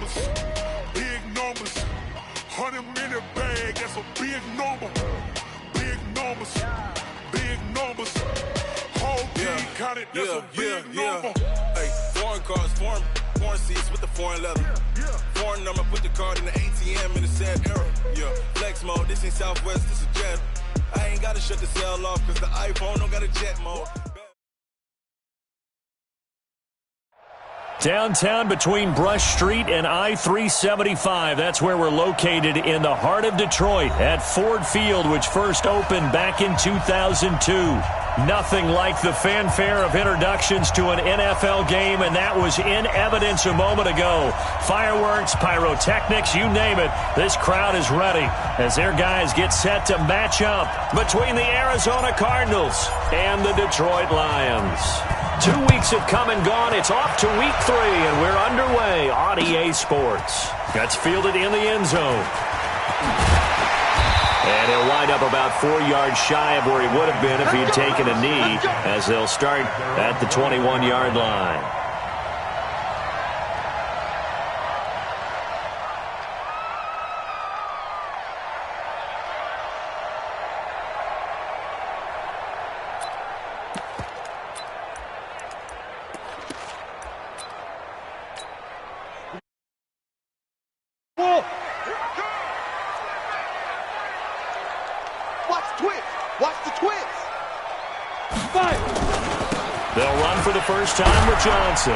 numbers, big numbers. 100-minute bag, that's a big number. Big numbers, big numbers. Whole team counted, that's a big number. Hey, foreign cars, foreign seats with the foreign leather. Foreign number, put the card in the ATM in the sad era. Flex mode, this ain't Southwest, this is jet. I ain't gotta shut the cell off, cause the iPhone don't got a jet mode. Downtown between Brush Street and I-375. That's where we're located in the heart of Detroit at Ford Field, which first opened back in 2002. Nothing like the fanfare of introductions to an NFL game, and that was in evidence a moment ago. Fireworks, pyrotechnics, you name it. This crowd is ready as their guys get set to match up between the Arizona Cardinals and the Detroit Lions. 2 weeks have come and gone. It's off to week 3, and we're underway on EA Sports. That's fielded in the end zone. And he'll wind up about 4 yards shy of where he would have been if he had taken a knee, as they'll start at the 21-yard line. They'll run for the first time with Johnson.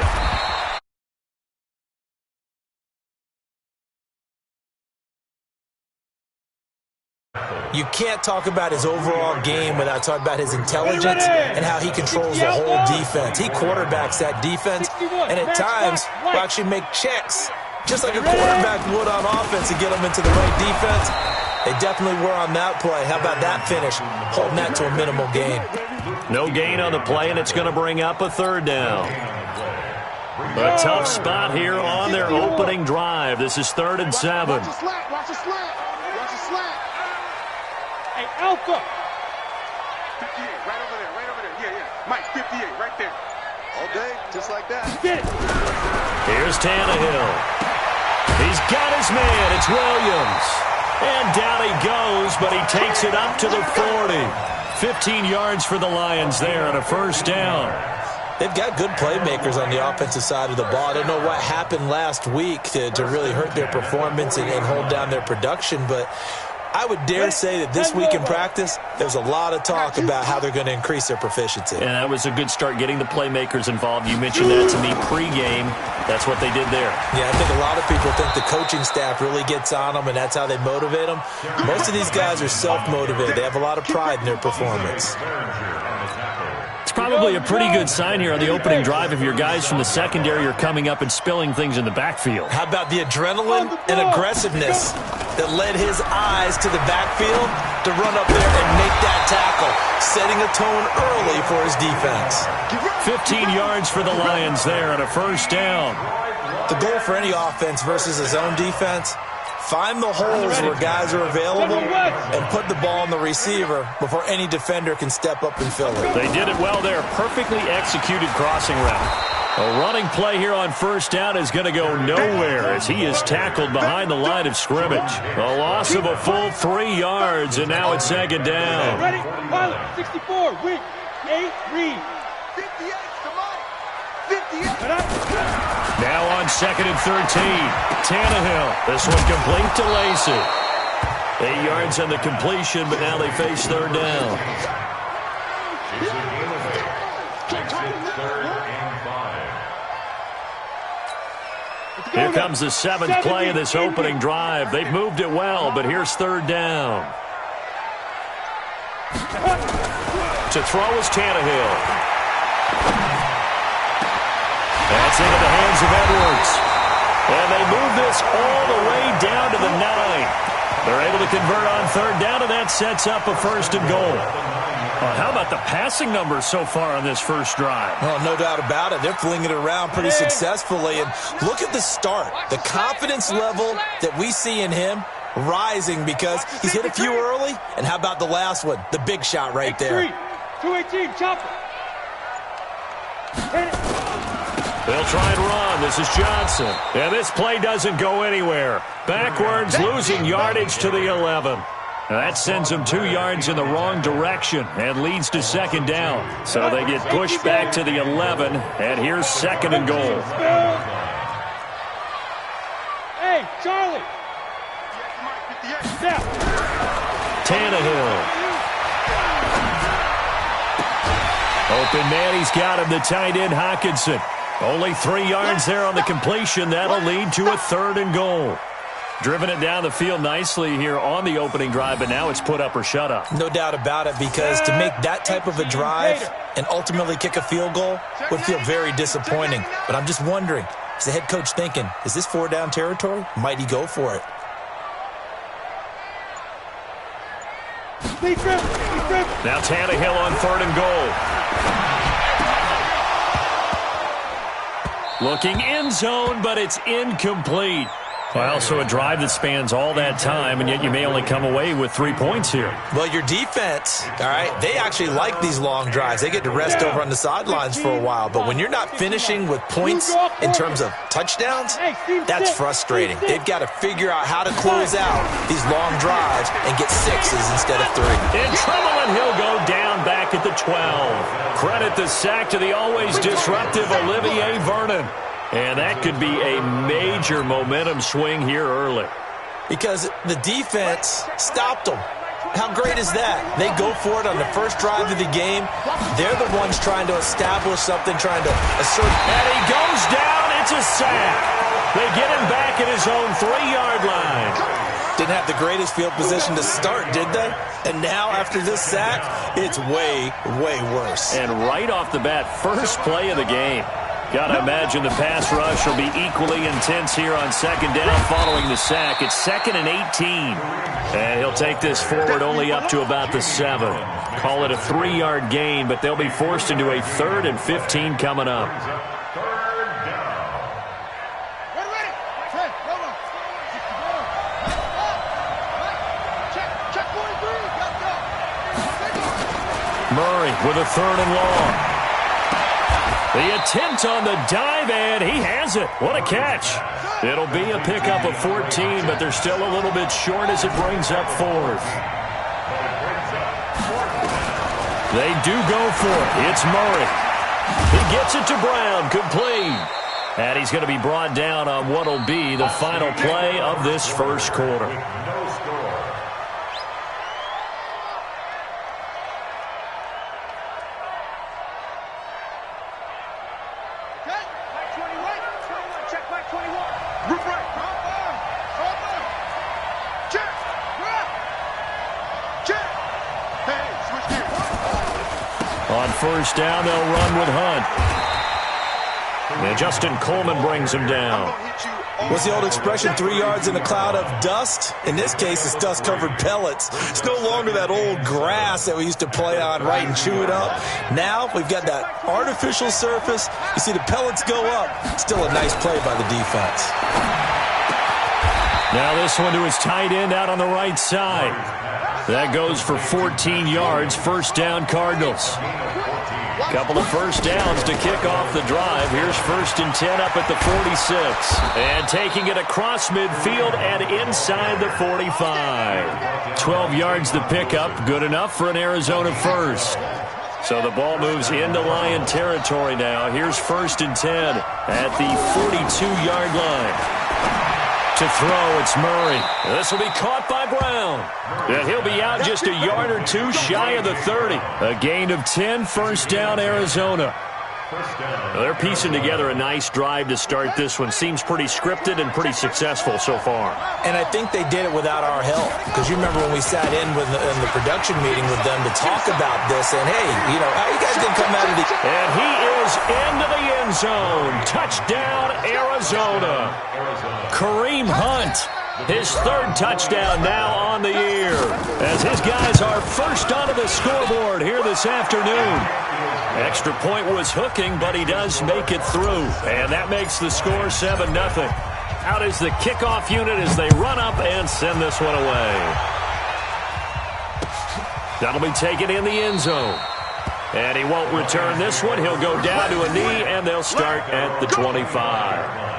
You can't talk about his overall game without talking about his intelligence and how he controls the whole defense. He quarterbacks that defense, and at times will actually make checks, just like a quarterback would on offense, to get them into the right defense. They definitely were on that play. How about that finish? Holding that to a minimal gain. No gain on the play, and it's going to bring up a third down. A tough spot here on their opening drive. This is 3rd and 7. Watch the slant. Watch the slant. Watch the slant. Hey, Alpha. 58, right over there. Right over there. Yeah, yeah. Mike, 58, right there. All day, just like that. Get it. Here's Tannehill. He's got his man. It's Williams. And down he goes, but he takes it up to the 40. 15 yards for the Lions there on a first down. They've got good playmakers on the offensive side of the ball. I don't know what happened last week to really hurt their performance and hold down their production, but I would dare say that this week in practice, there's a lot of talk about how they're going to increase their proficiency. And that was a good start, getting the playmakers involved. You mentioned that to me pregame. That's what they did there. Yeah, I think a lot of people think the coaching staff really gets on them, and that's how they motivate them. Most of these guys are self-motivated. They have a lot of pride in their performance. It's probably a pretty good sign here on the opening drive if your guys from the secondary are coming up and spilling things in the backfield. How about the adrenaline and aggressiveness that led his eyes to the backfield to run up there and make that tackle, setting a tone early for his defense. 15 yards for the Lions there on a first down. The goal for any offense versus his own defense, find the holes where guys are available and put the ball on the receiver before any defender can step up and fill it. They did it well there. Perfectly executed crossing route. A running play here on first down is going to go nowhere as he is tackled behind the line of scrimmage. A loss of a full 3 yards, and now it's 2nd down. Ready? Pilot, 64, weak, 8, read. 58, come on. 58. Now on 2nd and 13. Tannehill. This one complete to Lacey. 8 yards on the completion, but now they face 3rd down. Here comes the 7th play of this opening drive. They've moved it well, but here's 3rd down. To throw is Tannehill. That's into the hands of Edwards. And they move this all the way down to the 9. They're able to convert on 3rd down, and that sets up a 1st and goal. How about the passing numbers so far on this first drive? Oh, no doubt about it. They're flinging it around pretty successfully. And look at the start. The confidence level that we see in him rising because he's hit a few early. And how about the last one? The big shot right there. 218, chopper. They'll try and run. This is Johnson. And this play doesn't go anywhere. Backwards, losing yardage to the 11. Now that sends them 2 yards in the wrong direction and leads to second down. So they get pushed back to the 11, and here's second and goal. Hey, Charlie. Step. Tannehill. Open man, he's got him, the tight end, Hockenson. Only 3 yards there on the completion. That'll lead to a third and goal. Driven it down the field nicely here on the opening drive, but now it's put up or shut up. No doubt about it, because to make that type of a drive and ultimately kick a field goal would feel very disappointing. But I'm just wondering, is the head coach thinking, is this 4-down territory? Might he go for it? Now Tannehill on third and goal. Looking end zone, but it's incomplete. Well, so a drive that spans all that time, and yet you may only come away with 3 points here. Well, your defense, all right, they actually like these long drives. They get to rest over on the sidelines for a while. But when you're not finishing with points in terms of touchdowns, that's frustrating. They've got to figure out how to close out these long drives and get 6s instead of 3. In trouble, and he'll go down back at the 12. Credit the sack to the always disruptive Olivier Vernon. And that could be a major momentum swing here early. Because the defense stopped them. How great is that? They go for it on the first drive of the game. They're the ones trying to establish something, trying to assert. And he goes down. It's a sack. They get him back at his own 3-yard line. Didn't have the greatest field position to start, did they? And now, after this sack, it's way, way worse. And right off the bat, first play of the game. Got to imagine the pass rush will be equally intense here on second down following the sack. It's 2nd and 18. And he'll take this forward only up to about the 7. Call it a 3-yard gain, but they'll be forced into a 3rd and 15 coming up. Murray with a 3rd and long. The attempt on the dive, and he has it. What a catch. It'll be a pickup of 14, but they're still a little bit short as it brings up 4th. They do go for it. It's Murray. He gets it to Brown, complete. And he's going to be brought down on what will be the final play of this first quarter. On first down, they'll run with Hunt. And Justin Coleman brings him down. What's the old expression, 3 yards in a cloud of dust? In this case, it's dust-covered pellets. It's no longer that old grass that we used to play on, right, and chew it up. Now we've got that artificial surface. You see the pellets go up. Still a nice play by the defense. Now this one to his tight end out on the right side. That goes for 14 yards. First down, Cardinals. Couple of first downs to kick off the drive. Here's 1st and 10 up at the 46. And taking it across midfield and inside the 45. 12 yards the pickup. Good enough for an Arizona first. So the ball moves into Lion territory now. Here's 1st and 10 at the 42-yard line. To throw, it's Murray. This will be caught by Brown. And he'll be out just a yard or two shy of the 30. A gain of 10, first down, Arizona. Well, they're piecing together a nice drive to start this one. Seems pretty scripted and pretty successful so far. And I think they did it without our help. Because you remember when we sat in the production meeting with them to talk about this. And, hey, you know, how you guys didn't come out of the... And he is into the end zone. Touchdown, Arizona. Kareem Hunt. His 3rd touchdown now on the year. As his guys are first onto the scoreboard here this afternoon. Extra point was hooking, but he does make it through. And that makes the score 7-0. Out is the kickoff unit as they run up and send this one away. That'll be taken in the end zone. And he won't return this one. He'll go down to a knee, and they'll start at the 25.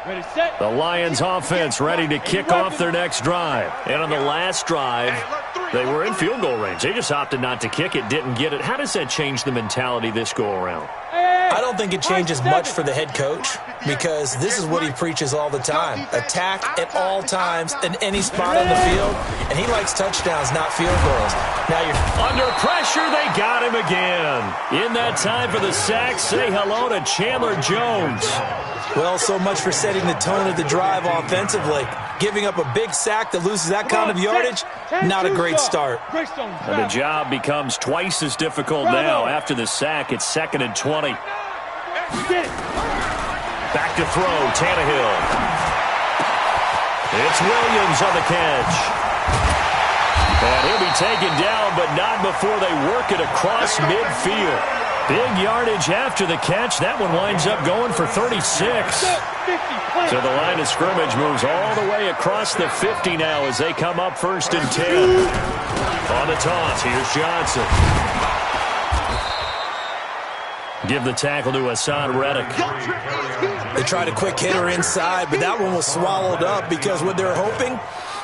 Ready, set. The Lions offense ready to kick off their next drive. And on the last drive, they were in field goal range. They just opted not to kick it, didn't get it. How does that change the mentality this go-around? I don't think it changes much for the head coach because this is what he preaches all the time. Attack at all times in any spot on the field, and he likes touchdowns, not field goals. Now you're under pressure. They got him again. In that time for the sack, say hello to Chandler Jones. Well, so much for setting the tone of the drive offensively. Giving up a big sack that loses that kind of yardage, not a great start. And the job becomes twice as difficult now. After the sack, it's 2nd and 20. Back to throw, Tannehill. It's Williams on the catch. And he'll be taken down, but not before they work it across midfield. Big yardage after the catch. That one winds up going for 36. So the line of scrimmage moves all the way across the 50 now as they come up 1st and 10. On the toss, here's Johnson. Give the tackle to Hassan Reddick. They tried a quick hitter inside, but that one was swallowed up because what they're hoping,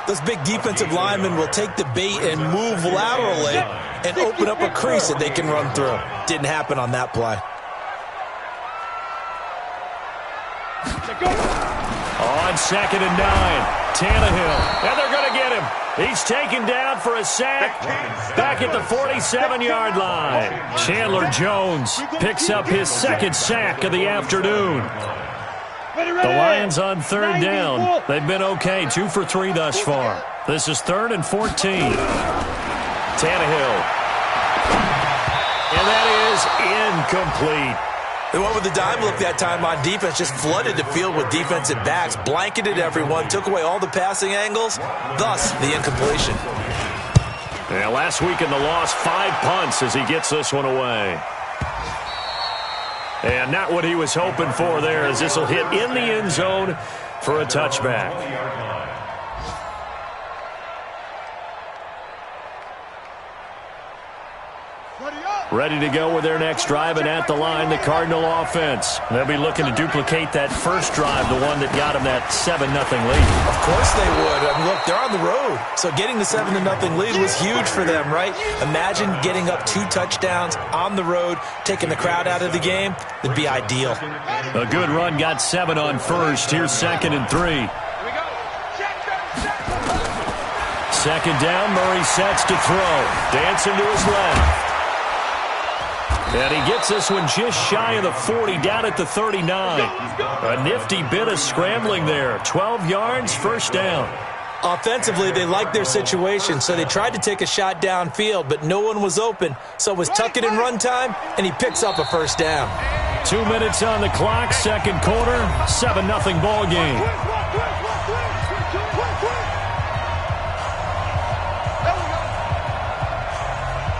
those big defensive linemen will take the bait and move laterally and open up a crease that they can run through. Didn't happen on that play. On 2nd and 9, Tannehill. And they're going to get him. He's taken down for a sack back at the 47-yard line. Chandler Jones picks up his 2nd sack of the afternoon. The Lions on 3rd down. They've been okay, 2 for 3 thus far. This is 3rd and 14. Tannehill. And that is incomplete. They went with the dime look that time on defense, just flooded the field with defensive backs, blanketed everyone, took away all the passing angles, thus the incompletion. Yeah, last week in the loss, 5 punts as he gets this one away. And not what he was hoping for there, as this will hit in the end zone for a touchback. Ready to go with their next drive, and at the line, the Cardinal offense. They'll be looking to duplicate that first drive, the one that got them that 7-0 lead. Of course they would. I mean, look, they're on the road. So getting the 7-0 lead was huge for them, right? Imagine getting up 2 touchdowns on the road, taking the crowd out of the game. It'd be ideal. A good run got 7 on first. Here's 2nd and 3. 2nd down, Murray sets to throw. Dancing to his left. And he gets this one just shy of the 40, down at the 39. A nifty bit of scrambling there. 12 yards, 1st down. Offensively, they liked their situation, so they tried to take a shot downfield, but no one was open. So it was tuck it in run time, and he picks up a 1st down. 2 minutes on the clock, 2nd quarter, 7-0 ball game.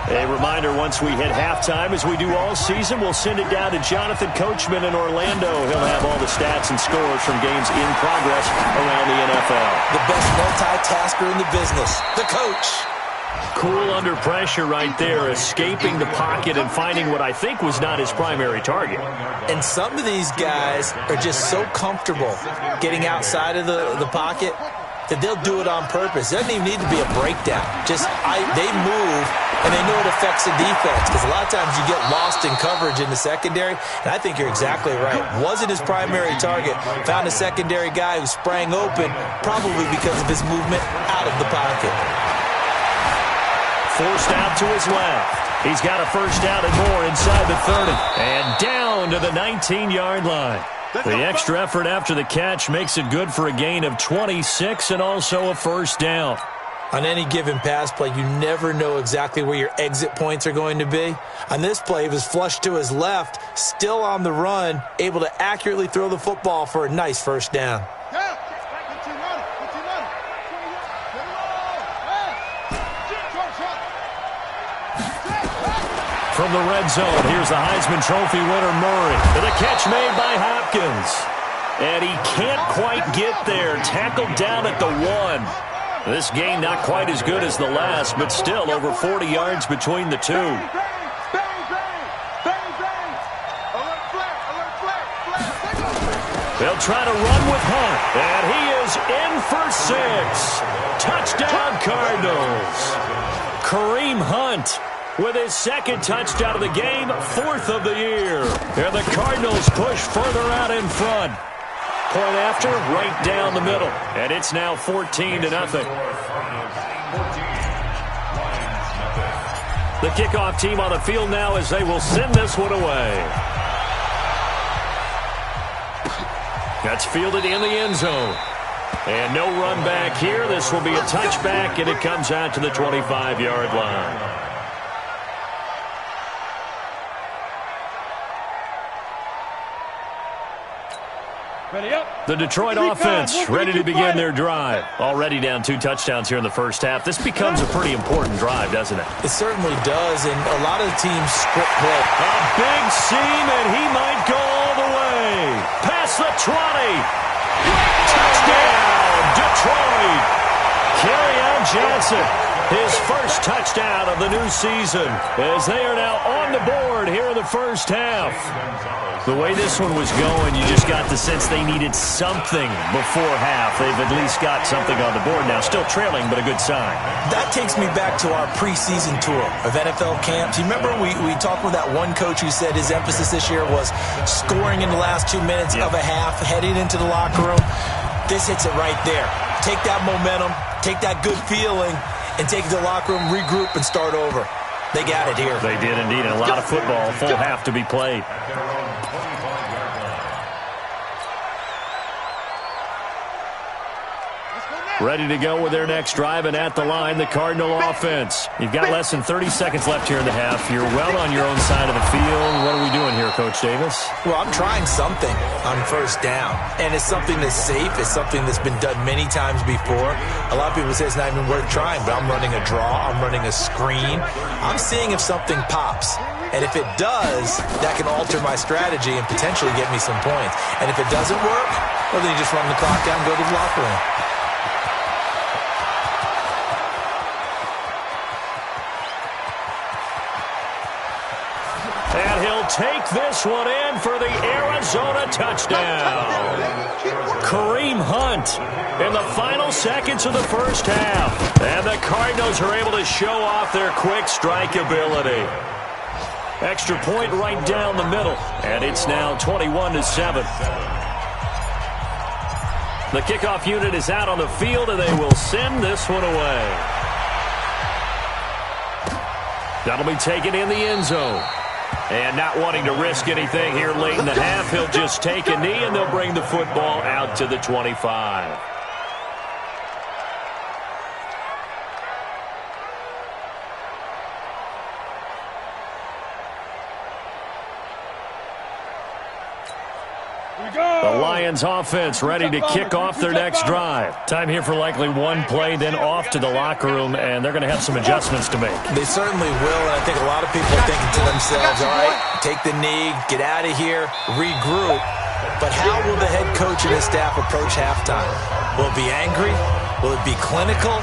A reminder, once we hit halftime, as we do all season, we'll send it down to Jonathan Coachman in Orlando. He'll have all the stats and scores from games in progress around the NFL. The best multitasker in the business, the coach. Cool under pressure right there, escaping the pocket and finding what I think was not his primary target. And some of these guys are just so comfortable getting outside of the pocket that they'll do it on purpose. It doesn't even need to be a breakdown. They move, and they know it affects the defense, because a lot of times you get lost in coverage in the secondary, and I think you're exactly right. Wasn't his primary target. Found a secondary guy who sprang open, probably because of his movement out of the pocket. Forced out to his left. He's got a 1st down and more inside the 30. And down to the 19-yard line. The extra effort after the catch makes it good for a gain of 26 and also a 1st down. On any given pass play, you never know exactly where your exit points are going to be. On this play, he was flushed to his left, still on the run, able to accurately throw the football for a nice 1st down. from the red zone. Here's the Heisman Trophy winner, Murray. The catch made by Hopkins. And he can't quite get there. Tackled down at the 1. This gain not quite as good as the last, but still over 40 yards between the two. They'll try to run with Hunt, and he is in for 6. Touchdown, Cardinals. Kareem Hunt with his second touchdown of the game, 4th of the year. And the Cardinals push further out in front. Point after, right down the middle. And it's now 14-0. The kickoff team on the field now as they will send this one away. That's fielded in the end zone. And no run back here. This will be a touchback, and it comes out to the 25-yard line. Ready up. The Detroit offense ready to begin their drive. Already down 2 touchdowns here in the first half. This becomes a pretty important drive, doesn't it? It certainly does, and a lot of the teams script play. A big seam, and he might go all the way. Past the 20. Touchdown, Detroit. Kerryon Johnson, his first touchdown of the new season, as they are now on the board here in the first half. The way this one was going, you just got the sense they needed something before half. They've at least got something on the board now. Still trailing, but a good sign. That takes me back to our preseason tour of NFL camps. You remember we talked with that one coach who said his emphasis this year was scoring in the last 2 minutes of a half, heading into the locker room. This hits it right there. Take that momentum, take that good feeling, and take it to the locker room, regroup, and start over. They got it here. They did indeed. And a lot of football, full half to be played. Ready to go with their next drive, and at the line, the Cardinal offense. You've got less than 30 seconds left here in the half. You're well on your own side of the field. What are we doing here, Coach Davis? Well, I'm trying something on first down, and it's something that's safe. It's something that's been done many times before. A lot of people say it's not even worth trying, but I'm running a draw. I'm running a screen. I'm seeing if something pops. And if it does, that can alter my strategy and potentially get me some points. And if it doesn't work, well, then you just run the clock down and go to the locker room. And he'll take this one in for the Arizona touchdown. Kareem Hunt in the final seconds of the first half. And the Cardinals are able to show off their quick strike ability. Extra point right down the middle. And it's now 21-7. The kickoff unit is out on the field, and they will send this one away. That'll be taken in the end zone. And not wanting to risk anything here late in the half, he'll just take a knee, and they'll bring the football out to the 25. The Lions offense ready to kick off their next drive. Time here for likely one play, then off to the locker room, and they're going to have some adjustments to make. They certainly will, and I think a lot of people are thinking to themselves, all right, take the knee, get out of here, regroup. But how will the head coach and his staff approach halftime? Will it be angry? Will it be clinical?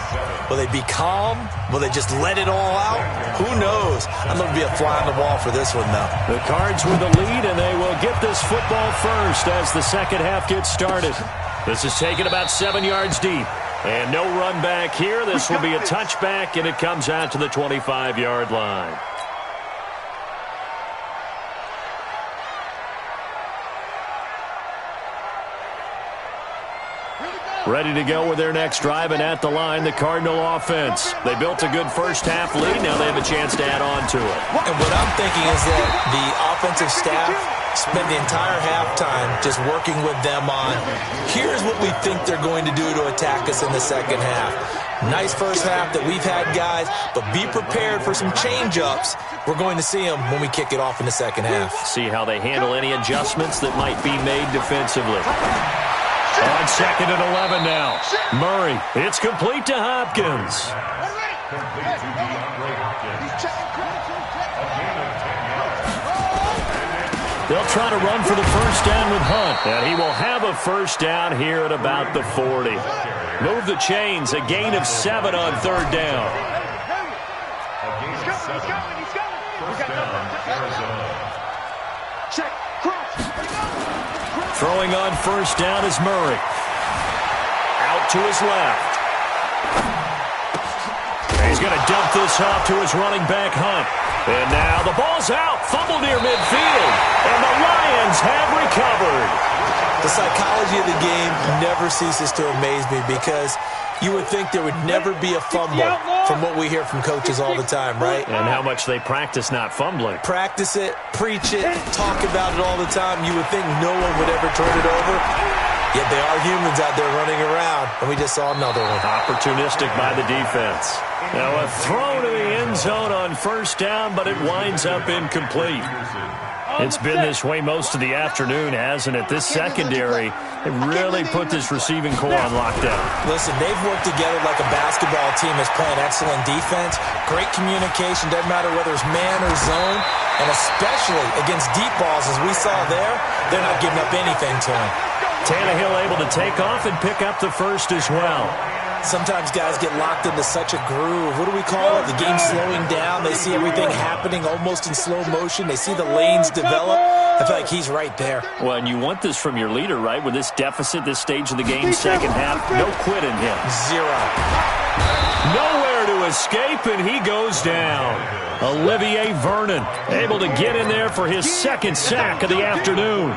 Will they be calm? Will they just let it all out? Who knows? I'd love to be a fly on the wall for this one, though. The Cards with the lead, and they will get this football first as the second half gets started. This is taken about 7 yards deep. And no run back here. This will be a touchback, and it comes out to the 25-yard line. Ready to go with their next drive, and at the line, the Cardinal offense. They built a good first-half lead. Now they have a chance to add on to it. And what I'm thinking is that the offensive staff spend the entire halftime just working with them on, here's what we think they're going to do to attack us in the second half. Nice first half that we've had, guys, but be prepared for some change-ups. We're going to see them when we kick it off in the second half. See how they handle any adjustments that might be made defensively. On 2nd and 11 now. Murray, it's complete to Hopkins. They'll try to run for the first down with Hunt, and he will have a first down here at about the 40. Move the chains, a gain of 7 on third down. Throwing on first down is Murray. Out to his left. He's going to dump this off to his running back, Hunt. And now the ball's out. Fumble near midfield. And the Lions have recovered. The psychology of the game never ceases to amaze me because you would think there would never be a fumble from what we hear from coaches all the time, right? And how much they practice not fumbling. Practice it, preach it, talk about it all the time. You would think no one would ever turn it over. Yet they are humans out there running around, and we just saw another one. Opportunistic by the defense. Now a throw to the end zone on first down, but it winds up incomplete. It's been this way most of the afternoon, hasn't it? This secondary, they really put this receiving core on lockdown. Listen, they've worked together like a basketball team that's playing excellent defense. Great communication, doesn't matter whether it's man or zone. And especially against deep balls, as we saw there, they're not giving up anything to them. Tannehill able to take off and pick up the first as well. Sometimes guys get locked into such a groove. What do we call it? The game's slowing down. They see everything happening almost in slow motion. They see the lanes develop. I feel like he's right there. Well, and you want this from your leader, right? With this deficit, this stage of the game, second half, no quit in him. Zero. Nowhere to escape, and he goes down. Olivier Vernon able to get in there for his second sack of the afternoon.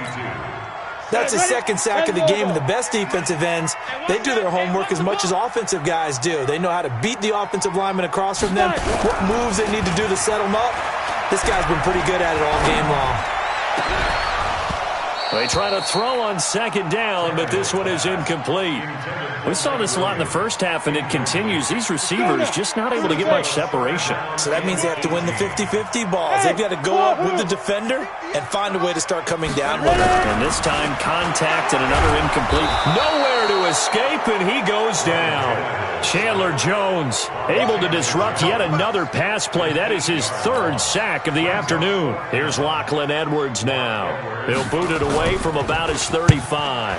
That's his second sack of the game, and the best defensive ends, they do their homework as much as offensive guys do. They know how to beat the offensive lineman across from them, what moves they need to do to set them up. This guy's been pretty good at it all game long. They try to throw on second down, but this one is incomplete. We saw this a lot in the first half, and it continues. These receivers just not able to get much separation. So that means they have to win the 50-50 balls. They've got to go up with the defender and find a way to start coming down with it. And this time, contact and another incomplete. Nowhere to escape, and he goes down. Chandler Jones able to disrupt yet another pass play. That is his third sack of the afternoon. Here's Lachlan Edwards now. He'll boot it away from about his 35.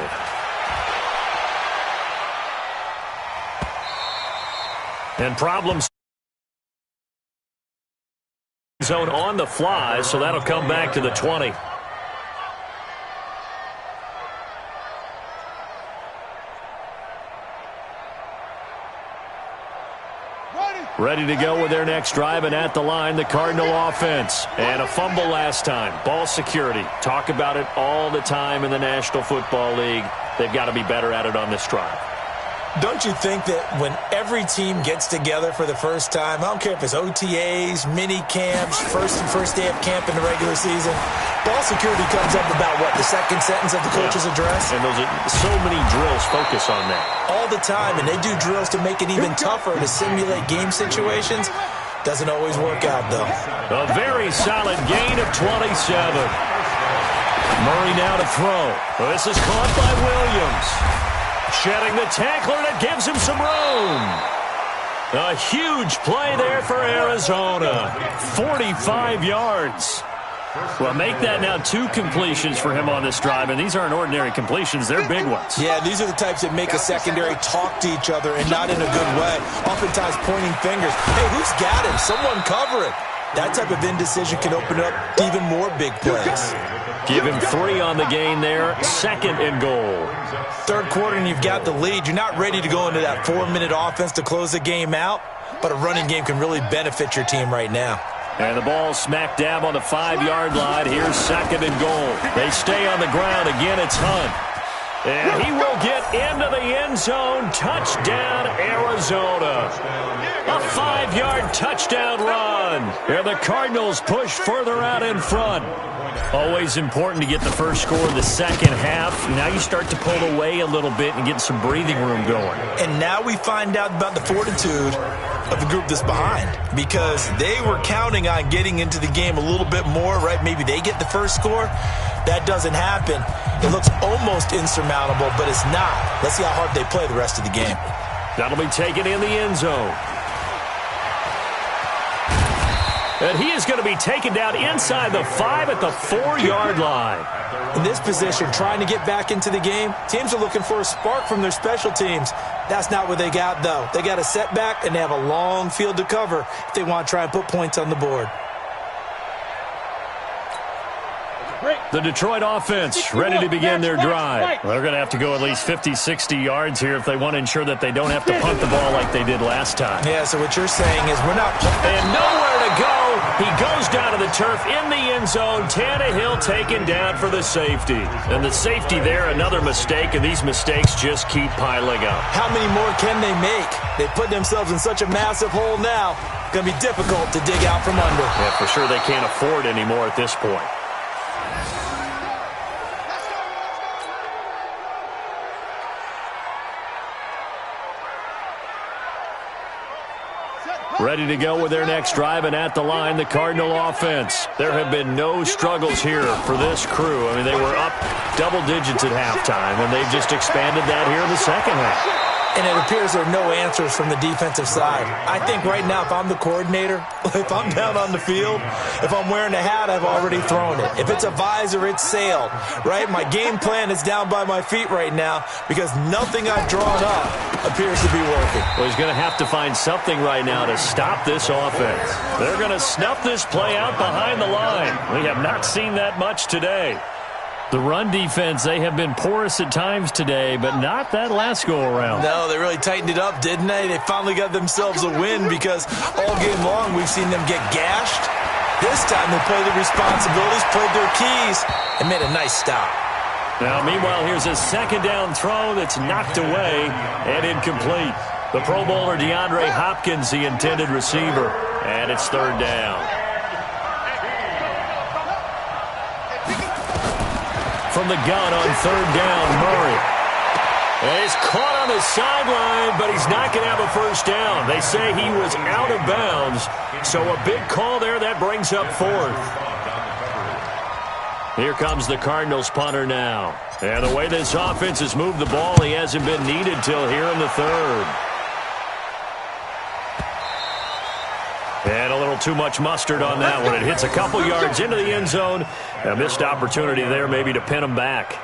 And problems zone on the fly, so that'll come back to the 20. Ready to go with their next drive, and at the line, the Cardinal offense. And a fumble last time. Ball security. Talk about it all the time in the National Football League. They've got to be better at it on this drive. Don't you think that when every team gets together for the first time, I don't care if it's OTAs, mini camps, first day of camp in the regular season, ball security comes up about what, the second sentence of the coach's address? And those are so many drills focus on that. All the time, and they do drills to make it even tougher to simulate game situations. Doesn't always work out, though. A very solid gain of 27. Murray now to throw. This is caught by Williams. Shedding the tackler, and it gives him some room. A huge play there for Arizona. 45 yards. Well, make that now 2 completions for him on this drive, and these aren't ordinary completions. They're big ones. Yeah, these are the types that make a secondary talk to each other and not in a good way. Oftentimes pointing fingers. Hey, who's got him? Someone cover it. That type of indecision can open up even more big plays. Give him 3 on the gain there. Second and goal. Third quarter and you've got the lead. You're not ready to go into that 4-minute offense to close the game out, but a running game can really benefit your team right now. And the ball smack dab on the 5-yard line. Here's second and goal. They stay on the ground. Again, it's Hunt. And he will get into the end zone. Touchdown, Arizona. A 5-yard touchdown run. And the Cardinals push further out in front. Always important to get the first score in the second half. Now you start to pull away a little bit and get some breathing room going. And now we find out about the fortitude of the group that's behind, because they were counting on getting into the game a little bit more, right? Maybe they get the first score. That doesn't happen. It looks almost insurmountable, but it's not. Let's see how hard they play the rest of the game. That'll be taken in the end zone. And he is going to be taken down inside the 5 at the 4-yard line. In this position, trying to get back into the game, teams are looking for a spark from their special teams. That's not what they got, though. They got a setback, and they have a long field to cover if they want to try and put points on the board. The Detroit offense ready to begin their drive. They're going to have to go at least 50, 60 yards here if they want to ensure that they don't have to punt the ball like they did last time. Yeah, so what you're saying is we're not... And nowhere to go. He goes down to the turf in the end zone. Tannehill taken down for the safety. And the safety there, another mistake, and these mistakes just keep piling up. How many more can they make? They put themselves in such a massive hole now. It's going to be difficult to dig out from under. Yeah, for sure they can't afford anymore at this point. Ready to go with their next drive, and at the line, the Cardinal offense. There have been no struggles here for this crew. I mean, they were up double digits at halftime, and they've just expanded that here in the second half. And it appears there are no answers from the defensive side. I think right now, if I'm the coordinator, if I'm down on the field, if I'm wearing a hat, I've already thrown it. If it's a visor, it's sailed, right? My game plan is down by my feet right now because nothing I've drawn up appears to be working. Well, he's going to have to find something right now to stop this offense. They're going to snuff this play out behind the line. We have not seen that much today. The run defense, they have been porous at times today, but not that last go-around. No, they really tightened it up, didn't they? They finally got themselves a win because all game long we've seen them get gashed. This time they played the responsibilities, played their keys, and made a nice stop. Now, meanwhile, here's a second down throw that's knocked away and incomplete. The Pro Bowler DeAndre Hopkins, the intended receiver, and it's third down. From the gun on third down, Murray. And he's caught on the sideline, but he's not going to have a first down. They say he was out of bounds, so a big call there that brings up fourth. Here comes the Cardinals punter now. And the way this offense has moved the ball, he hasn't been needed till here in the third. And a little too much mustard on that one. It hits a couple yards into the end zone. A missed opportunity there maybe to pin him back.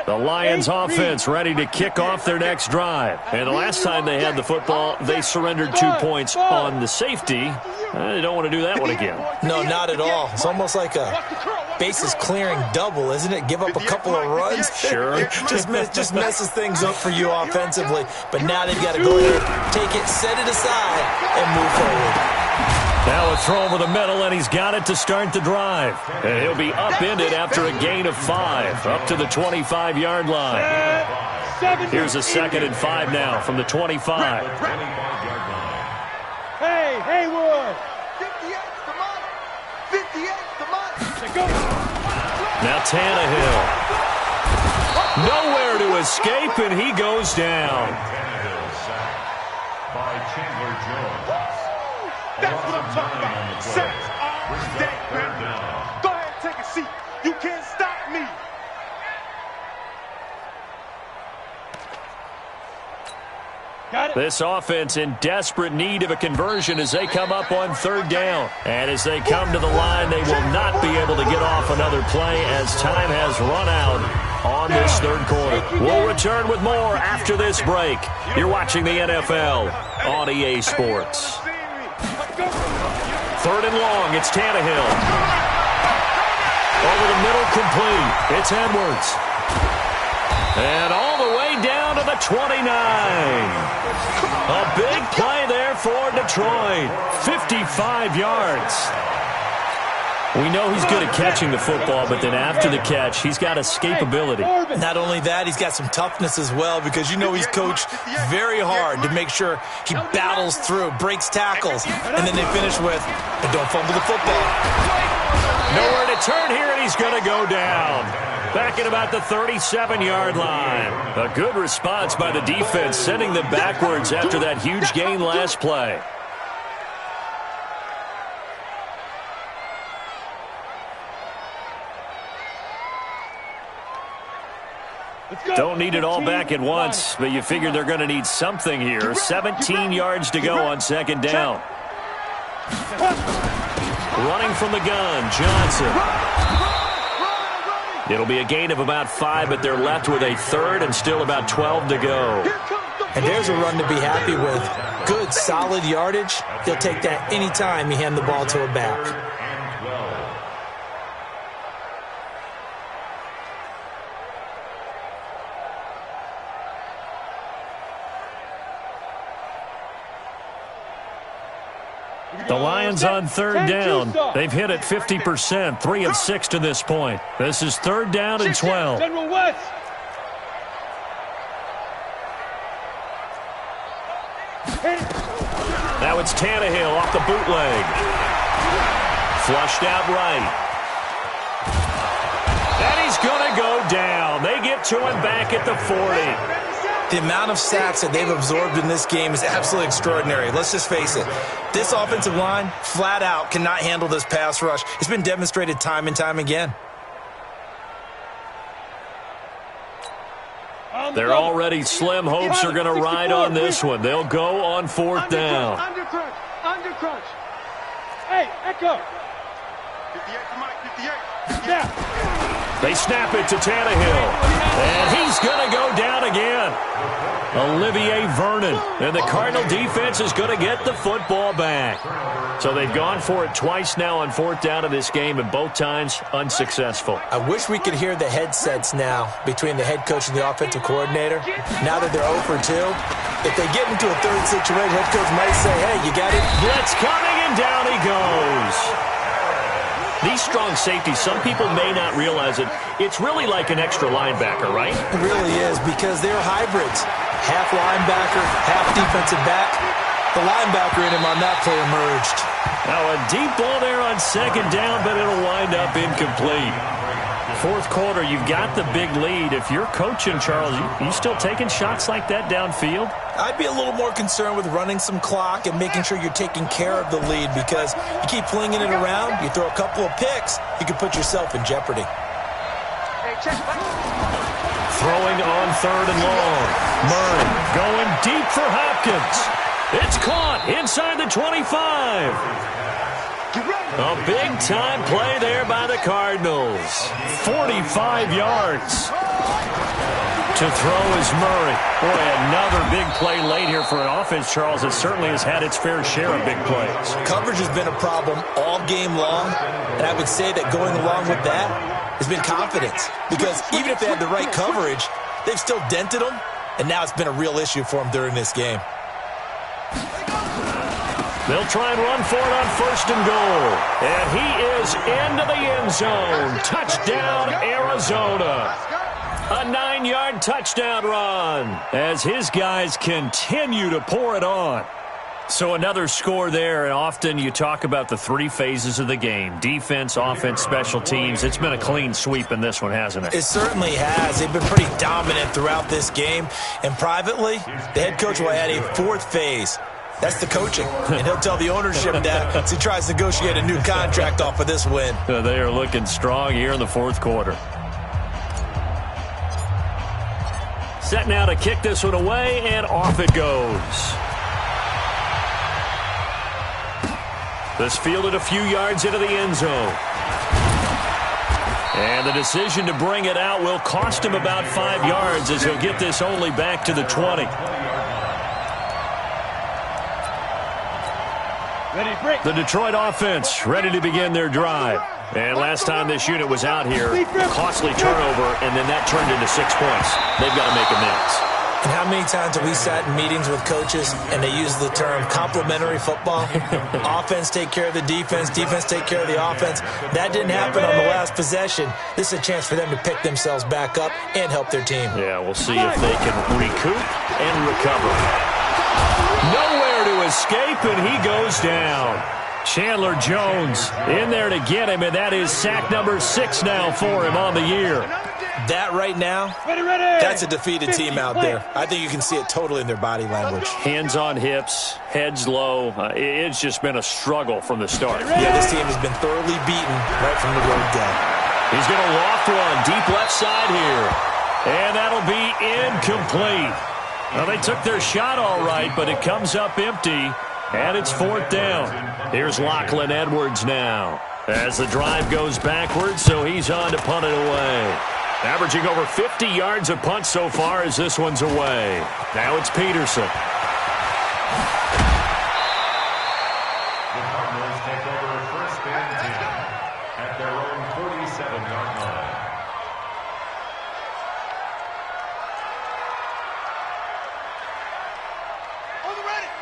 The Lions offense ready to kick off their next drive. And the last time they had the football, they surrendered 2 points on the safety. They don't want to do that one again. No, not at all. It's almost like a bases clearing double, isn't it? Give up a couple of runs. Sure. just messes things up for you offensively. But now they've got to go ahead, take it, set it aside, and move forward. Now a throw over the middle, and he's got it to start the drive. And he'll be upended after a gain of 5, up to the 25-yard line. Here's a 2nd and 5 now from the 25. Hey, Haywood! 58, come on! 58, come on! Now Tannehill. Nowhere to escape, and he goes down. That's what I'm talking about. Sacks are dead, man. Go ahead and take a seat. You can't stop me. This offense in desperate need of a conversion as they come up on third down. And as they come to the line, they will not be able to get off another play as time has run out on this third quarter. We'll return with more after this break. You're watching the NFL on EA Sports. Third and long, it's Tannehill. Over the middle, complete. It's Edwards. And all the way down to the 29. A big play there for Detroit. 55 yards. We know he's good at catching the football, but then after the catch, he's got escapability. Not only that, he's got some toughness as well because you know he's coached very hard to make sure he battles through, breaks tackles, and then they finish with, and don't fumble the football. Nowhere to turn here, and he's going to go down. Back at about the 37-yard line. A good response by the defense, sending them backwards after that huge gain last play. Don't need it all back at once, but you figure they're going to need something here. 17 yards to go on second down. Running from the gun, Johnson. It'll be a gain of about 5, but they're left with a third and still about 12 to go. And there's a run to be happy with. Good, solid yardage. They'll take that anytime you hand the ball to a back. The Lions on third down. They've hit it 50%, 3 of 6 to this point. This is third down and 12. General West. Now it's Tannehill off the bootleg. Flushed out right. And he's going to go down. They get to him back at the 40. The amount of sacks that they've absorbed in this game is absolutely extraordinary. Let's just face it. This offensive line, flat out, cannot handle this pass rush. It's been demonstrated time and time again. They're already slim hopes are going to ride on this one. They'll go on fourth down. Undercrunch. Undercrunch. Hey, Echo. 58 to Mike, 58. Yeah. They snap it to Tannehill. And he's going to go down again. Olivier Vernon. And the Cardinal defense is going to get the football back. So they've gone for it twice now on fourth down of this game, and both times unsuccessful. I wish we could hear the headsets now between the head coach and the offensive coordinator. Now that they're 0 for 2, if they get into a third situation, head coach might say, hey, you got it? Blitz coming, and down he goes. These strong safeties, some people may not realize it. It's really like an extra linebacker, right? It really is, because they're hybrids. Half linebacker, half defensive back. The linebacker in him on that play emerged. Now a deep ball there on second down, but it'll wind up incomplete. Fourth quarter, you've got the big lead. If you're coaching, Charles, you still taking shots like that downfield? I'd be a little more concerned with running some clock and making sure you're taking care of the lead, because you keep flinging it around, you throw a couple of picks, you can put yourself in jeopardy. Throwing on third and long. Murray going deep for Hopkins. It's caught inside the 25. A big-time play there by the Cardinals. 45 yards. To throw is Murray. Boy, another big play late here for an offense, Charles, that certainly has had its fair share of big plays. Coverage has been a problem all game long, and I would say that going along with that has been confidence. Because even if they had the right coverage, they've still dented them, and now it's been a real issue for them during this game. They'll try and run for it on first and goal. And he is into the end zone. Touchdown, Arizona. A 9-yard touchdown run as his guys continue to pour it on. So another score there, and often you talk about the 3 phases of the game. Defense, offense, special teams. It's been a clean sweep in this one, hasn't it? It certainly has. They've been pretty dominant throughout this game. And privately, the head coach will add a 4th phase. That's the coaching. And he'll tell the ownership that as he tries to negotiate a new contract off of this win. They are looking strong here in the fourth quarter. Set now to kick this one away, and off it goes. This fielded a few yards into the end zone. And the decision to bring it out will cost him about 5 yards as he'll get this only back to the 20. The Detroit offense ready to begin their drive. And last time this unit was out here, a costly turnover, and then that turned into 6 points. They've got to make amends. And how many times have we sat in meetings with coaches and they use the term complementary football? Offense take care of the defense, defense take care of the offense. That didn't happen on the last possession. This is a chance for them to pick themselves back up and help their team. Yeah, we'll see if they can recoup and recover. Nowhere to escape, and he goes down. Chandler Jones in there to get him, and that is sack number 6 now for him on the year. That right now, that's a defeated team out there. I think you can see it totally in their body language. Hands on hips, heads low. It's just been a struggle from the start. Yeah, this team has been thoroughly beaten right from the word go. He's going to loft one deep left side here. And that'll be incomplete. Well, they took their shot all right, but it comes up empty, and it's 4th down. Here's Lachlan Edwards now as the drive goes backwards, so he's on to punt it away. Averaging over 50 yards a punt so far as this one's away. Now it's Peterson. The Cardinals take over first and 10 at their own 47-yard line.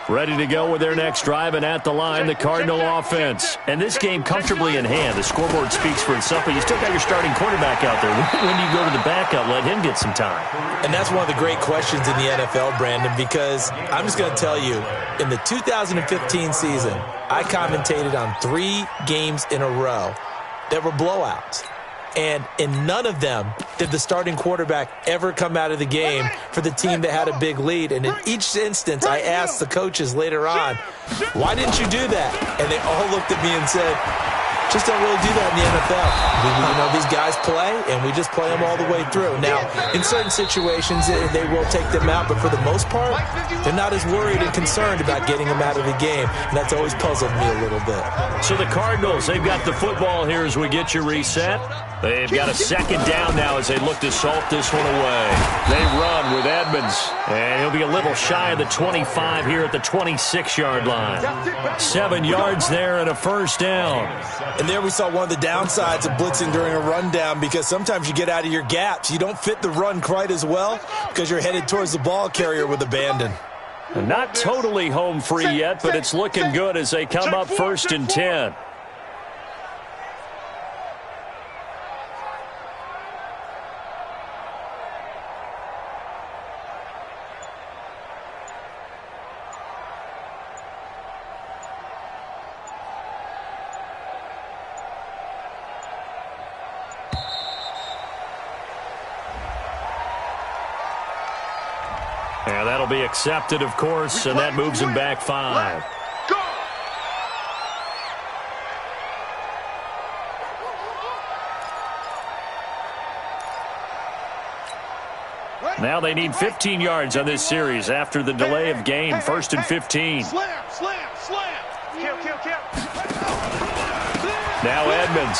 Ready to go with their next drive, and at the line, the Cardinal offense. And this game comfortably in hand. The scoreboard speaks for itself, but you still got your starting quarterback out there. When do you go to the backup, let him get some time? And that's one of the great questions in the NFL, Brandon, because I'm just going to tell you, in the 2015 season, I commentated on 3 games in a row that were blowouts. And in none of them did the starting quarterback ever come out of the game for the team that had a big lead. And in each instance, I asked the coaches later on, why didn't you do that? And they all looked at me and said, just don't really do that in the NFL. These guys play, and we just play them all the way through. Now, in certain situations, they will take them out, but for the most part, they're not as worried and concerned about getting them out of the game, and that's always puzzled me a little bit. So the Cardinals, they've got the football here as we get you reset. They've got a 2nd down now as they look to salt this one away. They run with Edmonds, and he'll be a little shy of the 25 here at the 26-yard line. 7 yards there and a 1st down. And there we saw one of the downsides of blitzing during a rundown, because sometimes you get out of your gaps. You don't fit the run quite as well because you're headed towards the ball carrier with abandon. Not totally home free yet, but it's looking good as they come up 1st and 10. And that'll be accepted, of course, and that moves him back 5. Now they need 15 yards on this series after the delay of game. 1st and 15. Slam, slam, slam. Kill. Now Edmonds.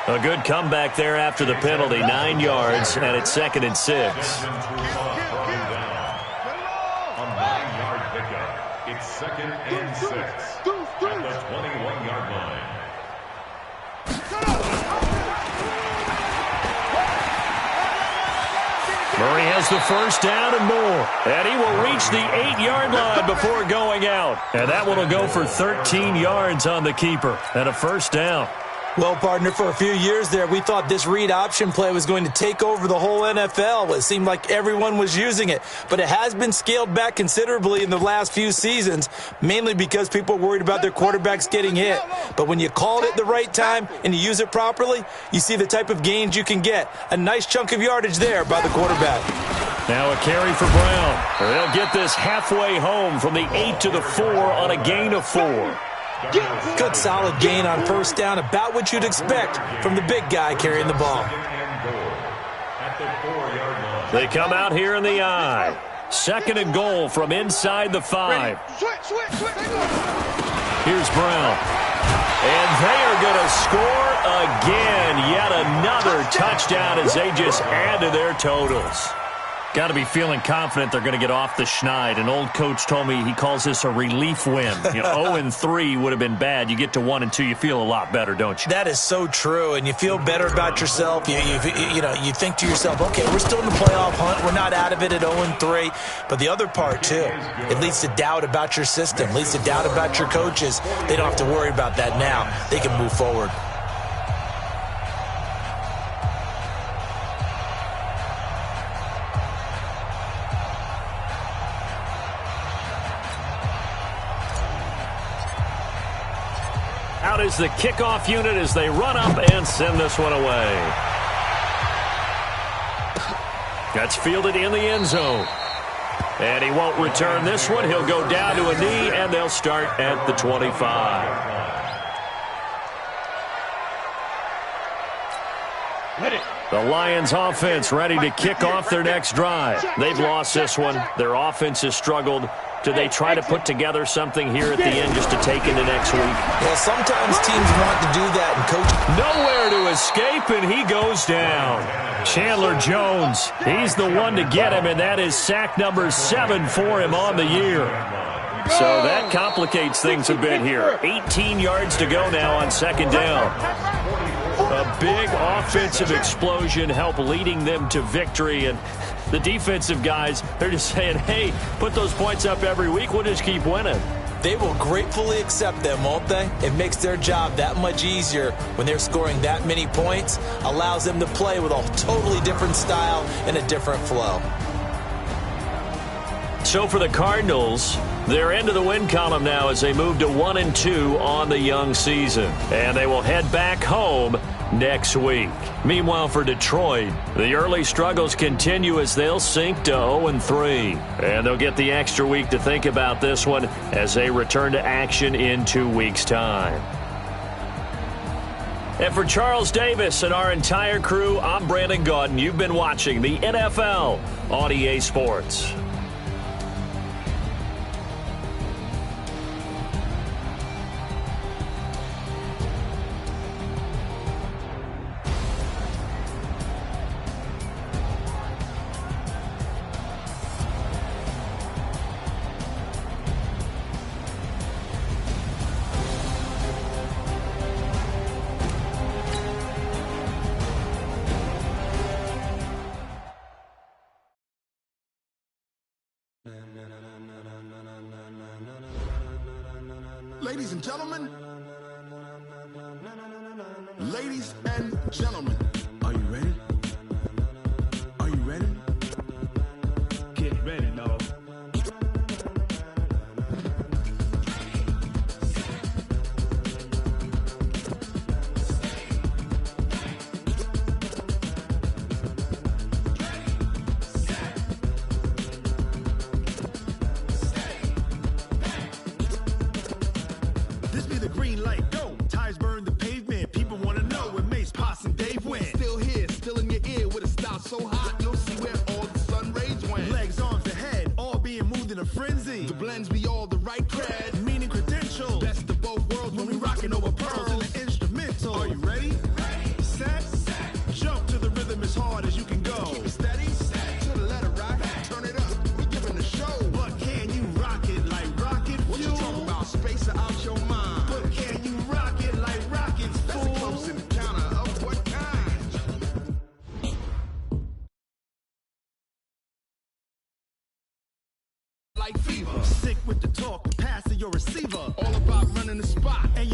A good comeback there after the penalty. 9 yards, and it's 2nd and 6. A 9-yard pickup. It's 2nd and 6 at the 21-yard line. Murray has the 1st down and more. And he will reach the 8-yard line before going out. And that one will go for 13 yards on the keeper and a 1st down. Well, partner, for a few years there, we thought this read option play was going to take over the whole NFL. It seemed like everyone was using it. But it has been scaled back considerably in the last few seasons, mainly because people are worried about their quarterbacks getting hit. But when you call it at the right time and you use it properly, you see the type of gains you can get. A nice chunk of yardage there by the quarterback. Now a carry for Brown. They'll get this halfway home from the 8 to the 4 on a gain of 4. Good solid gain on 1st down, about what you'd expect from the big guy carrying the ball. They come out here in the I. 2nd and goal from inside the 5. Here's Brown. And they are going to score again. Yet another touchdown as they just add to their totals. Got to be feeling confident they're going to get off the schneid. An old coach told me he calls this a relief win. 0-3 would have been bad. You get to 1-2, you feel a lot better, don't you? That is so true, and you feel better about yourself. You think to yourself, okay, we're still in the playoff hunt. We're not out of it at 0-3. But the other part, too, it leads to doubt about your system, leads to doubt about your coaches. They don't have to worry about that now. They can move forward. Out is the kickoff unit as they run up and send this one away. That's fielded in the end zone. And he won't return this one. He'll go down to a knee, and they'll start at the 25. The Lions offense ready to kick off their next drive. They've lost this one. Their offense has struggled. Do they try to put together something here at the end just to take into next week? Yeah, sometimes teams want to do that, and coach. Nowhere to escape, and he goes down. Chandler Jones, he's the one to get him, and that is sack number 7 for him on the year. So that complicates things a bit here. 18 yards to go now on second down. A big offensive explosion helped leading them to victory, and the defensive guys, they're just saying, hey, put those points up every week, we'll just keep winning. They will gratefully accept them, won't they? It makes their job that much easier when they're scoring that many points, allows them to play with a totally different style and a different flow. So for the Cardinals, they're into the win column now as they move to 1-2 on the young season. And they will head back home next week. Meanwhile, for Detroit, the early struggles continue as they'll sink to 0-3. And they'll get the extra week to think about this one as they return to action in 2 weeks' time. And for Charles Davis and our entire crew, I'm Brandon Gaudin. You've been watching the NFL on EA Sports. Ladies and gentlemen, are you ready? Are you ready? Get ready, dog. This be the green light, go. Tires burn the pavement. People want to know where Mace, Potts, and Dave went. Still here, still in your ear with a style so hot, you'll see where all the sun rays went. Legs, arms, the head, all being moved in a frenzy. The blends be all the right cred, meaning credentials. Best of both worlds when we rockin' over pearls in the instrumental. Are you ready? Set. Jump to the rhythm as hard as you can go. Keep it steady. To the letter rock. Turn it up. We giving the show. But can you rock it like rocket fuel? What you talking about? Space out your mind. But can you rock it like rockets, fool? That's a close encounter of what kind? Like fever. Sick with the talk, passing your receiver. All about running the spot. And